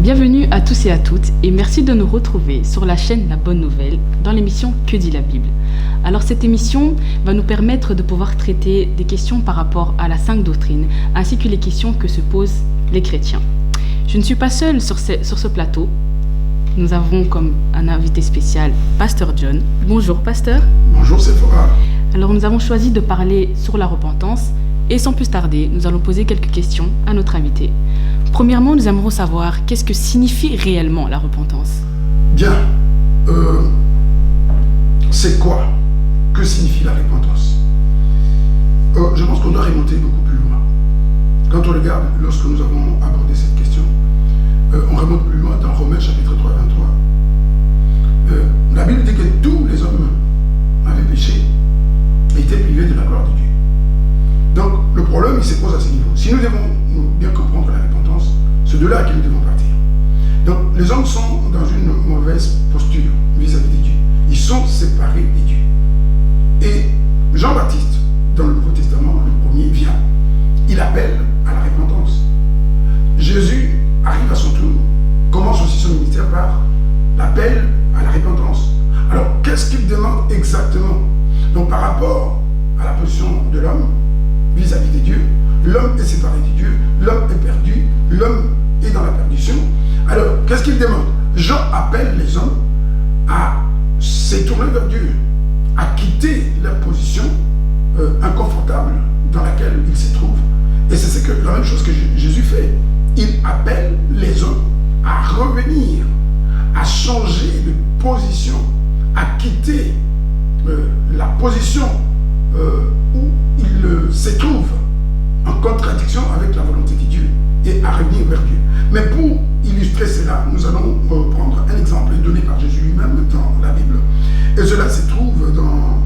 Bienvenue à tous et à toutes et merci de nous retrouver sur la chaîne La Bonne Nouvelle dans l'émission Que dit la Bible. Alors cette émission va nous permettre de pouvoir traiter des questions par rapport à la Sainte Doctrine ainsi que les questions que se posent les chrétiens. Je ne suis pas seule sur ce plateau. Nous avons comme un invité spécial Pasteur John. Bonjour Pasteur. Bonjour Sephora. Alors nous avons choisi de parler sur la repentance et sans plus tarder, nous allons poser quelques questions à notre invité. Premièrement, nous aimerons savoir qu'est-ce que signifie réellement la repentance. Bien. C'est quoi? Que signifie la repentance? Je pense qu'on doit remonter beaucoup plus loin. Quand on regarde, lorsque nous avons abordé cette question, on remonte plus loin dans Romains chapitre 3, 23. La Bible dit que tous les hommes avaient péché et étaient privés de la gloire de Dieu. Donc, le problème, il se pose à ce niveau. Si nous devons bien comprendre la repentance, c'est de là que nous devons partir. Donc, les hommes sont dans une mauvaise posture vis-à-vis de Dieu. Ils sont séparés de Dieu. Et Jean-Baptiste, dans le Nouveau Testament, le premier, vient. Il appelle à la repentance. Jésus arrive à son tour, commence aussi son ministère par l'appel à la repentance. Alors, qu'est-ce qu'il demande exactement? Donc, par rapport à la position de l'homme, vis-à-vis de Dieu, l'homme est séparé de Dieu, l'homme est perdu, l'homme est dans la perdition. Alors, qu'est-ce qu'il demande? Jean appelle les hommes à se tourner vers Dieu, à quitter leur position inconfortable dans laquelle ils se trouvent. Et c'est la même chose que Jésus fait. Il appelle les hommes à revenir, à changer de position, à quitter la position où il se trouve en contradiction avec la volonté de Dieu et à revenir vers Dieu. Mais pour illustrer cela, nous allons prendre un exemple donné par Jésus lui-même dans la Bible. Et cela se trouve dans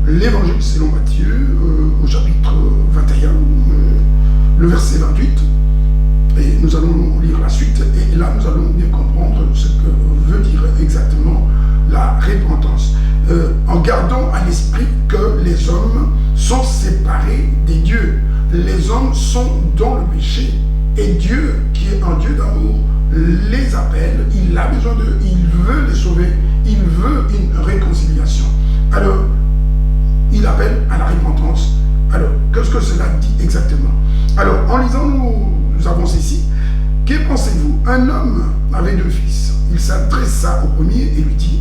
l'Évangile selon Matthieu, au chapitre 21, le verset 28. Et nous allons lire la suite. Et là, nous allons bien comprendre ce que veut dire exactement la repentance. En gardant à l'esprit que les hommes sont séparés des dieux. Les hommes sont dans le péché et Dieu, qui est un Dieu d'amour, les appelle, il a besoin d'eux, il veut les sauver, il veut une réconciliation. Alors, il appelle à la repentance. Alors, qu'est-ce que cela dit exactement? Alors, en lisant, nous avons ici, que pensez-vous? Un homme avait deux fils. Il s'adressa au premier et lui dit: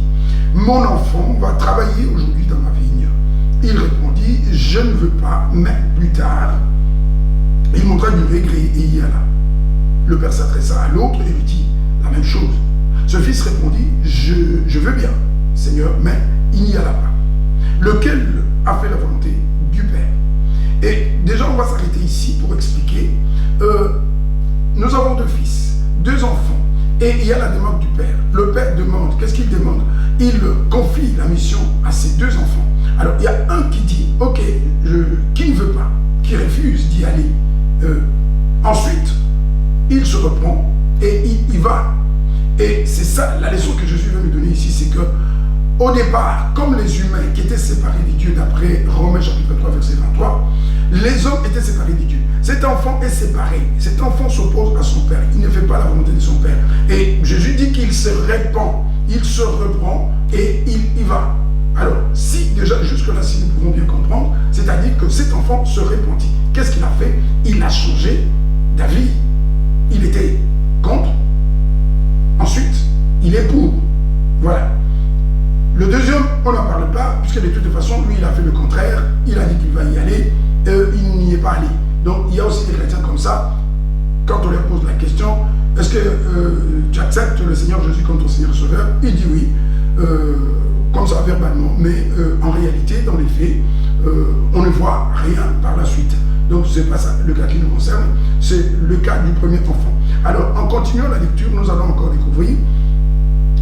mon enfant va travailler aujourd'hui dans ma vigne. Il répondit: je ne veux pas, mais plus tard. Il montra du regret et y alla. Le père s'adressa à l'autre et lui dit la même chose. Ce fils répondit: je veux bien, Seigneur, mais il n'y alla pas. Lequel a fait la volonté du Père? Et déjà, on va s'arrêter ici pour expliquer. Nous avons deux fils, deux enfants. Et il y a la demande du Père. Le Père demande, qu'est-ce qu'il demande? Il confie la mission à ses deux enfants. Alors, il y a un qui dit, ok, qui ne veut pas, qui refuse d'y aller. Ensuite, il se reprend et il y va. Et c'est ça, la leçon que Jésus veut nous donner ici, c'est que, au départ, comme les humains qui étaient séparés de Dieu, d'après Romains chapitre 3, verset 23, les hommes étaient séparés de Dieu. Cet enfant est séparé. Cet enfant s'oppose à son père. Il ne fait pas la volonté de son père. Et Jésus dit qu'il se répand, il se reprend et il y va. Alors, si déjà, jusque-là, si nous pouvons bien comprendre, c'est-à-dire que cet enfant se repentit. Qu'est-ce qu'il a fait? Il a changé d'avis. Il était contre. Ensuite, il est pour. Voilà. Le deuxième, on n'en parle pas, puisque de toute façon, lui, il a fait le contraire. Il a dit qu'il va y aller. Il n'y est pas allé. Donc, il y a aussi des chrétiens comme ça. Quand on leur pose la question, est-ce que tu acceptes le Seigneur Jésus comme ton Seigneur Sauveur? Il dit oui, comme ça verbalement. Mais en réalité, dans les faits, on ne voit rien par la suite. Donc, ce n'est pas ça le cas qui nous concerne. C'est le cas du premier enfant. Alors, en continuant la lecture, nous allons encore découvrir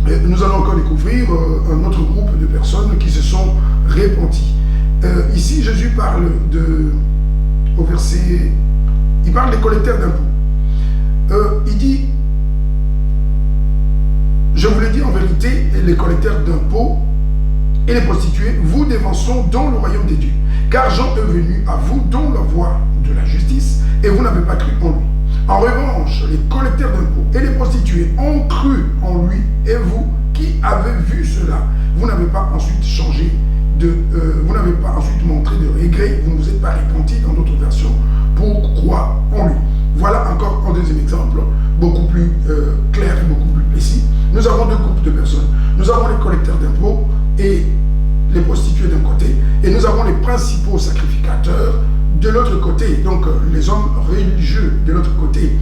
un autre groupe de personnes qui se sont repenties. Ici, Jésus parle au verset, il parle des collecteurs d'impôts. Il dit, je vous le dis en vérité, les collecteurs d'impôts et les prostituées vous dévanceront dans le royaume des dieux. Car Jean est venu à vous dans la voie de la justice et vous n'avez pas cru en lui. En revanche, les collecteurs d'impôts et les prostituées ont cru en lui, et vous qui avez vu cela, vous n'avez pas ensuite changé vous n'avez pas ensuite montré de regret, vous ne vous êtes pas repenti dans d'autres versions pour croire en lui. Voilà encore un deuxième exemple, beaucoup plus clair et beaucoup plus précis. Nous avons deux groupes de personnes. Nous avons les collecteurs d'impôts et les prostituées d'un côté, et nous avons les principaux sacrificateurs de l'autre côté, donc les hommes religieux de l'autre côté.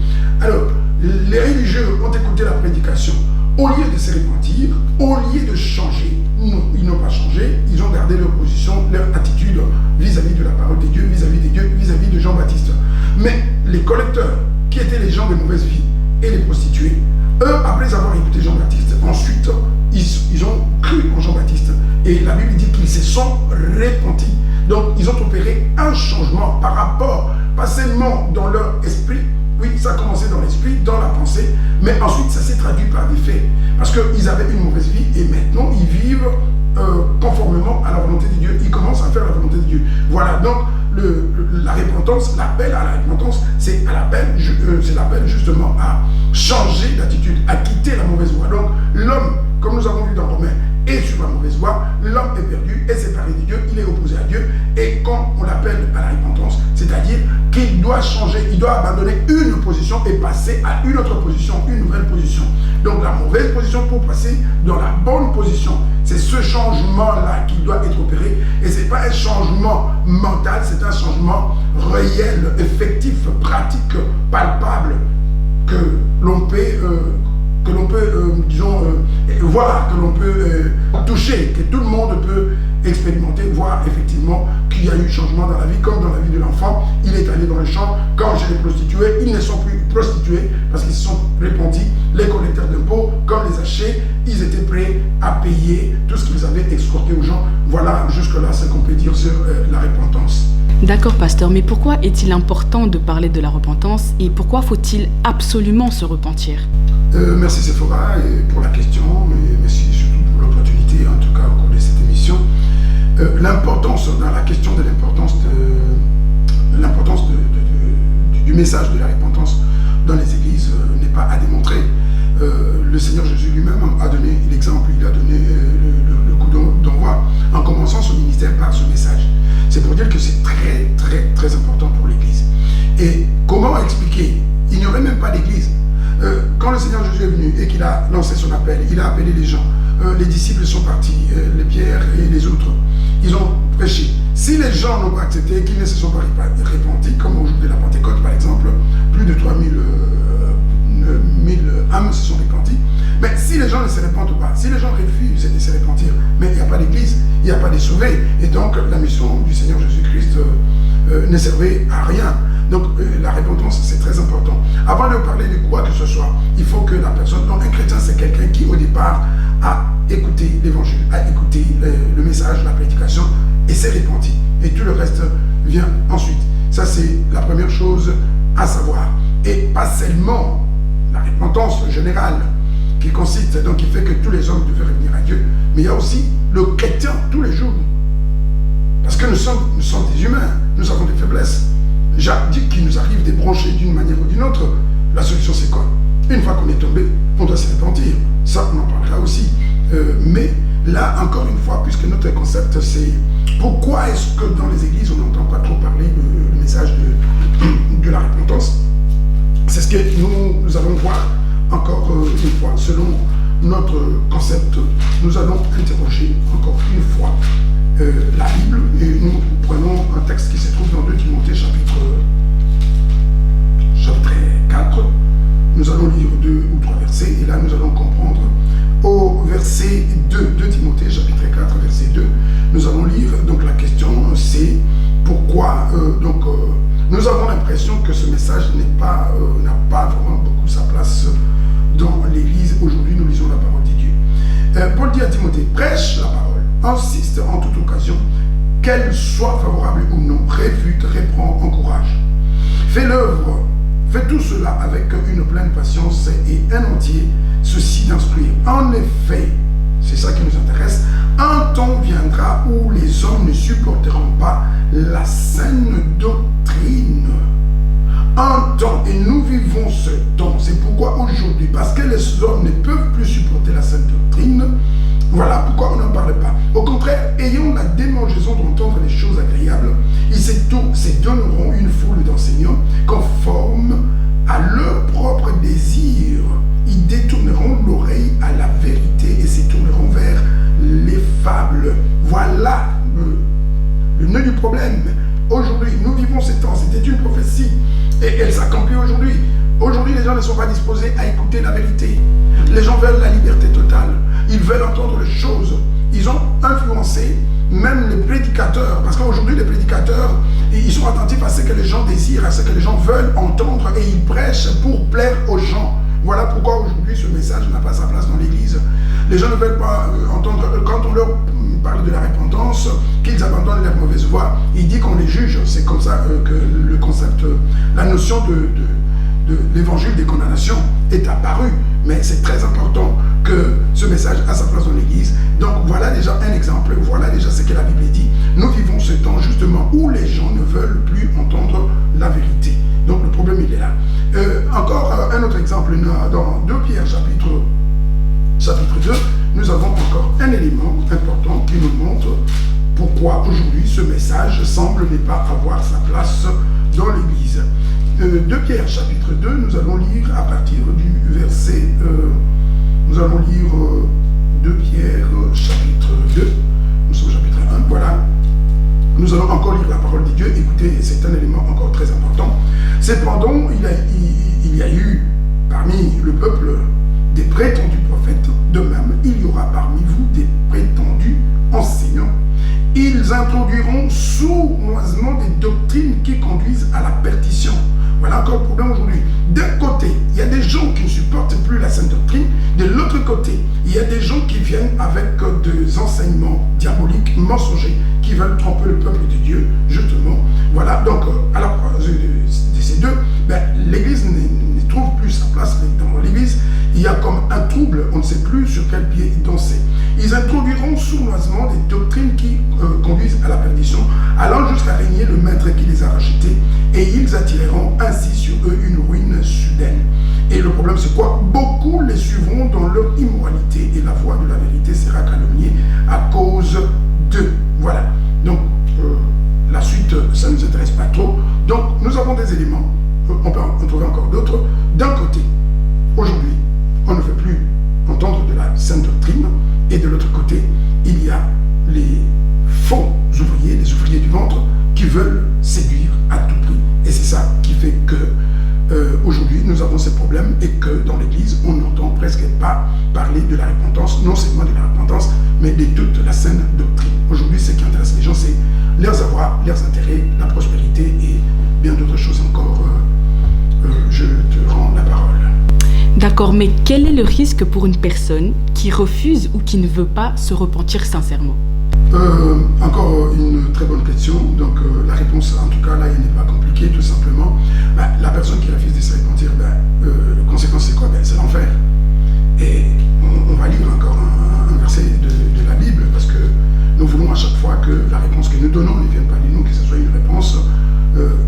Alors, les religieux ont écouté la prédication. Au lieu de se repentir, au lieu de changer, non, ils n'ont pas changé, ils ont gardé leur position, leur attitude vis-à-vis de la parole de Dieu, vis-à-vis de Dieu, vis-à-vis de Jean-Baptiste. Mais les collecteurs, qui étaient les gens de mauvaise vie, et les prostituées, eux, après avoir écouté Jean-Baptiste, ensuite, ils ont cru en Jean-Baptiste. Et la Bible dit qu'ils se sont repentis. Donc, ils ont opéré un changement par rapport, pas seulement dans leur esprit. Oui, ça a commencé dans l'esprit, dans la pensée, mais ensuite ça s'est traduit par des faits. Parce qu'ils avaient une mauvaise vie et maintenant ils vivent conformément à la volonté de Dieu. Ils commencent à faire la volonté de Dieu. Voilà, donc la repentance, l'appel à la repentance, c'est l'appel justement à changer d'attitude, à quitter la mauvaise voie. Donc l'homme, comme nous avons vu dans Romains, est sur la mauvaise voie, l'homme est perdu, est séparé de Dieu, il est opposé à Dieu, et quand on l'appelle à la repentance, c'est-à-dire qu'il doit changer, il doit abandonner une position et passer à une autre position, une nouvelle position. Donc la mauvaise position pour passer dans la bonne position, c'est ce changement-là qui doit être opéré, et ce n'est pas un changement mental, c'est un changement réel, effectif, pratique, palpable, que l'on peut voir, que l'on peut toucher, que tout le monde peut expérimenter, voir effectivement qu'il y a eu changement dans la vie, comme dans la vie de l'enfant. Il est allé dans le champ, quand chez les prostituées, ils ne sont plus prostitués parce qu'ils se sont repentis. Les collecteurs d'impôts, comme les hachés, ils étaient prêts à payer tout ce qu'ils avaient escorté aux gens. Voilà jusque-là ce qu'on peut dire sur la repentance. D'accord, pasteur, mais pourquoi est-il important de parler de la repentance et pourquoi faut-il absolument se repentir? Merci Sephora pour la question, et merci surtout pour l'opportunité, en tout cas au cours de cette émission. L'importance, dans la question de l'importance du message de la repentance dans les églises n'est pas à démontrer. Le Seigneur Jésus lui-même a donné l'exemple, il a donné le coup d'envoi en commençant son ministère par ce message. C'est pour dire que c'est très très très important pour l'Église. Et comment expliquer? Il n'y aurait même pas d'Église. Quand le Seigneur Jésus est venu et qu'il a lancé son appel, il a appelé les gens, les disciples sont partis, les Pierre et les autres, ils ont prêché. Si les gens n'ont pas accepté, qu'ils ne se sont pas repentis, comme au jour de la Pentecôte par exemple, plus de 3000 âmes se sont repenties. Mais si les gens ne se repentent pas, si les gens refusent de se repentir, mais il n'y a pas d'église, il n'y a pas de sauvés, et donc la mission du Seigneur Jésus-Christ ne servait à rien. Donc la repentance, c'est très important. Avant de parler de quoi que ce soit, il faut que la personne, donc un chrétien, c'est quelqu'un qui au départ a écouté l'évangile, a écouté le message, la prédication, et s'est repenti. Et tout le reste vient ensuite. Ça, c'est la première chose à savoir. Et pas seulement la repentance générale, qui consiste, donc qui fait que tous les hommes devaient revenir à Dieu, mais il y a aussi le chrétien tous les jours. Parce que nous sommes des humains, nous avons des faiblesses. Jacques dit qu'il nous arrive des brancher d'une manière ou d'une autre. La solution, c'est quoi? Une fois qu'on est tombé, on doit se repentir. Ça, on en parlera aussi. Mais là, encore une fois, puisque notre concept, c'est pourquoi est-ce que dans les églises, on n'entend pas trop parler le message de la repentance? C'est ce que nous allons voir encore une fois. Selon notre concept, nous allons interroger encore une fois la Bible, et nous prenons un texte qui se trouve dans 2 Timothée chapitre 4. Nous allons lire 2 ou 3 versets, et là nous allons comprendre au verset 2 Timothée chapitre 4 verset 2. Nous allons lire, donc la question c'est pourquoi nous avons l'impression que ce message n'a pas vraiment beaucoup sa place dans l'église. Aujourd'hui nous lisons la parole de Dieu. Paul dit à Timothée, prêche la parole, insiste en toute occasion, qu'elle soit favorable ou non, réfute, reprend, encourage. Fais l'œuvre, fais tout cela avec une pleine patience et un entier souci d'instruire. En effet, c'est ça qui nous intéresse, un temps viendra où les hommes ne supporteront pas la saine doctrine. un temps, et nous vivons ce temps. C'est pourquoi aujourd'hui, parce que les hommes ne peuvent plus supporter la sainte doctrine, voilà pourquoi on n'en parle pas. Au contraire, ayant la démangeaison d'entendre les choses agréables, ils se donneront une foule d'enseignants conformes à leur propre désir. Ils détourneront l'oreille à la vérité et se tourneront vers les fables. Voilà le nœud du problème. Aujourd'hui, nous vivons ces temps. C'était une prophétie et elle s'accomplit aujourd'hui. Aujourd'hui, les gens ne sont pas disposés à écouter la vérité. Les gens veulent la liberté totale. Ils veulent entendre les choses. Ils ont influencé même les prédicateurs. Parce qu'aujourd'hui, les prédicateurs, ils sont attentifs à ce que les gens désirent, à ce que les gens veulent entendre et ils prêchent pour plaire aux gens. Voilà pourquoi aujourd'hui, ce message n'a pas sa place dans l'église. Les gens ne veulent pas entendre, quand on leur parle de la repentance, qu'ils abandonnent leur mauvaise voie, il dit qu'on les juge. C'est comme ça que le concept, la notion de l'évangile des condamnations est apparu. Mais c'est très important que ce message a sa place dans l'église. Donc voilà déjà un exemple, voilà déjà ce que la Bible dit. Nous vivons ce temps justement où les gens ne veulent plus entendre la vérité. Donc le problème il est là. Encore un autre exemple, dans 2 Pierre chapitre 2, nous avons encore un élément important qui nous montre pourquoi aujourd'hui ce message semble ne pas avoir sa place dans l'église. 2 Pierre chapitre 2, nous allons lire à partir du verset, nous allons lire 2 Pierre chapitre 2, nous sommes au chapitre 1, voilà. Nous allons encore lire la parole de Dieu. Écoutez, c'est un élément encore très important. Cependant, il y a eu parmi le peuple des prétendus prophètes. De même, il y aura parmi vous des prétendus enseignants. Ils introduiront sournoisement des doctrines qui conduisent à la perdition. Voilà encore le problème aujourd'hui. D'un côté, il y a des gens qui ne supportent plus la sainte doctrine. De l'autre côté, il y a des gens qui viennent avec des enseignements diaboliques, mensongers, qui veulent tromper le peuple de Dieu, justement. Voilà, donc, à la croisée de ces deux, l'Église ne trouve plus sa place dans l'Église. Il y a comme un trouble, on ne sait plus sur quel pied danser. Ils introduiront sournoisement des doctrines qui conduisent à la perdition, allant jusqu'à régner le maître qui les a rachetés, et ils attireront ainsi sur eux une ruine soudaine. Et le problème c'est quoi? Beaucoup les suivront dans leur immoralité, et la voix de la vérité sera calomniée à cause d'eux. Voilà. Donc, la suite, ça ne nous intéresse pas trop. Donc, nous avons des éléments, on peut en trouver encore d'autres. D'un côté, aujourd'hui, on ne veut plus entendre de la sainte doctrine, et de l'autre côté, il y a les faux ouvriers, les ouvriers du ventre, qui veulent séduire à tout prix. Et c'est ça qui fait que aujourd'hui nous avons ces problèmes et que dans l'église on n'entend presque pas parler de la repentance, non seulement de la repentance, mais de toute la saine doctrine. Aujourd'hui, ce qui intéresse les gens, c'est leurs avoirs, leurs intérêts, la prospérité et bien d'autres choses encore. Je te rends la parole. D'accord, mais quel est le risque pour une personne qui refuse ou qui ne veut pas se repentir sincèrement? Encore une très bonne question. Donc la réponse, en tout cas là, elle n'est pas compliquée, tout simplement. La personne qui refuse de se repentir, la conséquence c'est quoi? C'est l'enfer. Et on va lire encore un verset de la Bible, parce que nous voulons à chaque fois que la réponse que nous donnons ne vienne pas de nous, que ce soit une réponse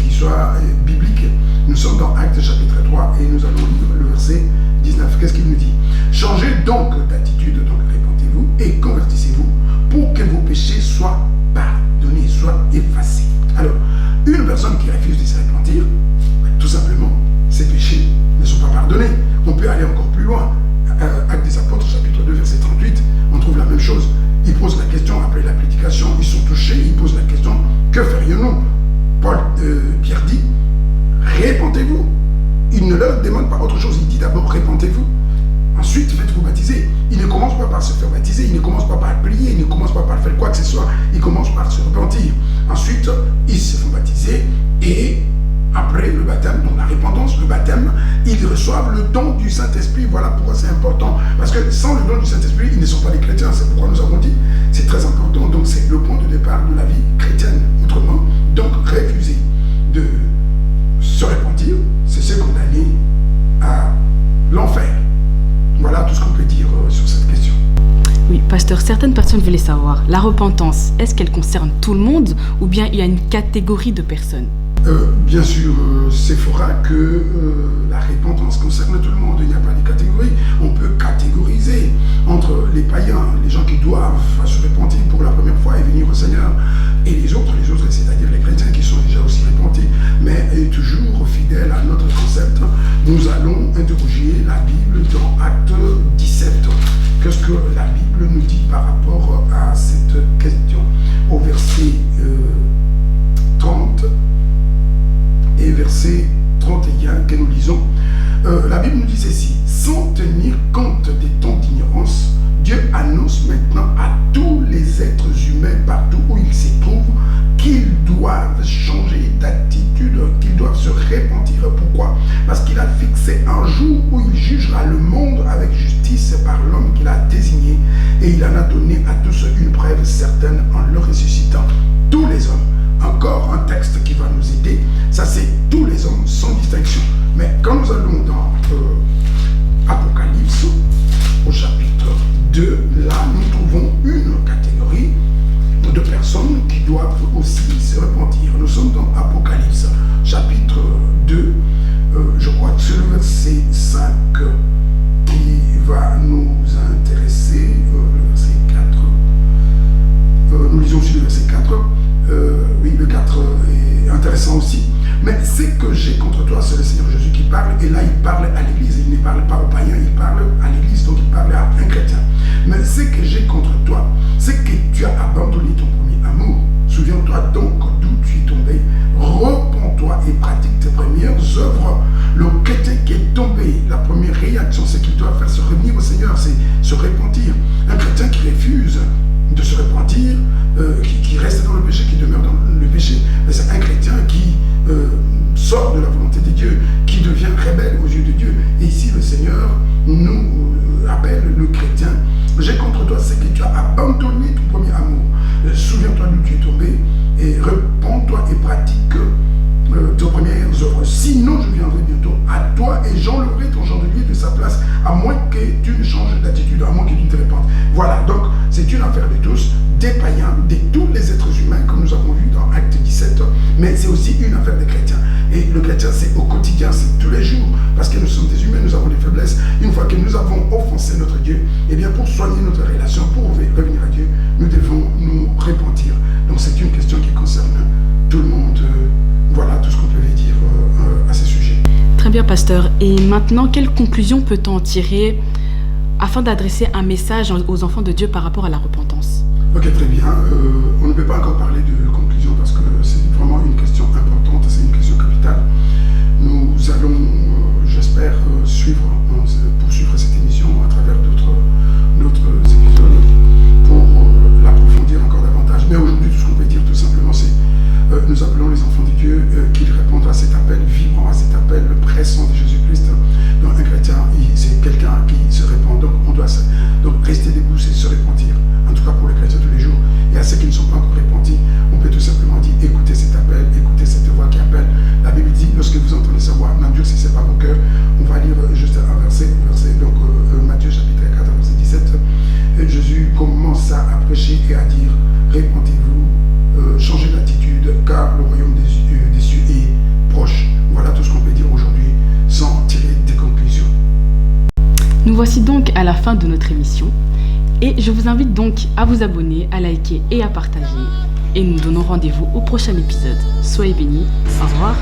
qui soit biblique. Nous sommes dans Actes chapitre 3 et nous allons lire le verset 19. Qu'est-ce qu'il nous dit? Changez donc d'attitude, donc répentez-vous et convertissez-vous pour que vos péchés soient pardonnés, soient effacés. Alors, une personne qui refuse de se repentir, tout simplement, ses péchés ne sont pas pardonnés. On peut aller encore plus loin. Actes des Apôtres, chapitre 2, verset 38, on trouve la même chose. Ils posent la question, après la prédication, ils sont touchés, ils posent la question, que ferions-nous? Pierre dit, répentez-vous. Il ne leur demande pas autre chose, il dit d'abord, répentez-vous. Ensuite, faites-vous baptiser. Il ne commence pas par se faire baptiser, il ne commence pas par prier, il ne commence pas par faire quoi que ce soit, il commence par se repentir. Ensuite, ils se font baptiser et après le baptême, donc la repentance, le baptême, ils reçoivent le don du Saint-Esprit. Voilà pourquoi c'est important. Parce que sans le don du Saint-Esprit, ils ne sont pas des chrétiens. C'est pourquoi nous avons dit, c'est très important. Donc c'est le point de départ de la vie chrétienne. Autrement, donc refuser de se repentir, c'est se condamner à l'enfer. Voilà tout ce qu'on peut dire sur cette question. Oui, pasteur, certaines personnes voulaient savoir, la repentance, est-ce qu'elle concerne tout le monde ou bien il y a une catégorie de personnes? Bien sûr, Sephora que la repentance concerne tout le monde, il n'y a pas de catégorie. On peut catégoriser entre les païens, les gens qui doivent se repentir pour la première fois et venir au Seigneur, et les autres, c'est-à-dire les chrétiens qui sont déjà aussi repentis, mais toujours fidèles à notre concept. Nous allons interroger la Bible dans Acte 17. Qu'est-ce que la Bible nous dit par rapport à cette question? Au verset 30 et verset 31 que nous lisons, la Bible nous dit ceci: sans tenir compte des temps d'ignorance, Dieu annonce maintenant à tous les êtres humains partout où ils se trouvent qu'ils doivent changer d'attitude, qu'ils doivent se repentir. Pourquoi? Parce qu'il a fixé un jour où il jugera le monde avec justice par l'homme qu'il a désigné, et il en a donné à tous une preuve certaine en leur ressuscitant tous les hommes. Encore un texte qui va nous aider, ça c'est tous les hommes sans distinction. Mais quand nous allons dans Apocalypse, au chapitre 2, là nous trouvons une catégorie de personnes qui doivent aussi se repentir. Nous sommes dans Apocalypse, chapitre 2, je crois que c'est le verset 5 qui va nous intéresser, le verset 4. Nous lisons aussi le verset 4. Oui, le 4 est intéressant aussi. Mais c'est que j'ai contre toi, c'est le Seigneur Jésus qui parle, et là il parle à l'église, il ne parle pas aux païens, il parle à l'église, donc il parle à un chrétien. Mais c'est que j'ai contre toi, c'est que tu as abandonné ton premier amour. Souviens-toi donc d'où tu es tombé, repens-toi et pratique tes premières œuvres. Le chrétien qui est tombé, la première réaction, c'est qu'il doit faire se revenir au Seigneur, c'est se repentir. Un chrétien qui refuse de se repentir, qui reste dans le péché, qui demeure dans le péché, c'est un chrétien qui sort de la volonté de Dieu, qui devient rebelle aux yeux de Dieu. Et ici, le Seigneur nous appelle le chrétien. J'ai contre toi, c'est que tu as abandonné ton premier amour. Souviens-toi d'où tu es tombé et repens-toi et pratique tes premières œuvres. Sinon, je viendrai bientôt à toi et j'enlèverai ton chandelier de sa place, à moins que tu ne changes d'attitude, à moins que tu ne te répandes. Voilà, donc c'est une affaire de tous, des païens, de tous les êtres humains, comme nous avons vu dans Acte 17, mais c'est aussi une affaire des chrétiens. Et le chrétien, c'est au quotidien, c'est tous les jours, parce que nous sommes des humains, nous avons des faiblesses. Une fois que nous avons offensé notre Dieu, eh bien pour soigner notre relation, pour revenir à Dieu, nous devons nous repentir. Donc c'est une question qui concerne tout le monde. Voilà tout ce qu'on pouvait dire à ce sujet. Très bien, pasteur. Et maintenant, quelle conclusion peut-on en tirer afin d'adresser un message aux enfants de Dieu par rapport à la repentance? Ok, très bien. On ne peut pas encore parler de conclusion parce que c'est vraiment une question importante, c'est une question capitale. Nous allons, j'espère, poursuivre cette émission à travers d'autres épisodes pour l'approfondir encore davantage. Mais aujourd'hui, tout ce qu'on peut dire tout simplement, c'est nous appelons les enfants de Dieu qu'ils répondent à cet appel vibrant, à cet appel pressant de Jésus-Christ. Donc un chrétien, c'est quelqu'un qui se répand. Donc on doit rester debout, c'est se repentir. En tout cas pour les chrétiens tous les jours. Et à ceux qui ne sont pas encore repentis, on peut tout simplement dire écoutez cet appel, écoutez cette voix qui appelle. La Bible dit lorsque vous entendez sa voix, n'endurcissez pas vos cœurs. On va lire juste un verset donc Matthieu chapitre 4, verset 17. Et Jésus commença à prêcher et à dire répentez-vous, changez d'attitude, car le royaume des cieux est proche. Voilà tout ce qu'on peut dire aujourd'hui sans tirer des conclusions. Nous voici donc à la fin de notre émission. Et je vous invite donc à vous abonner, à liker et à partager. Et nous donnons rendez-vous au prochain épisode. Soyez bénis. Au revoir.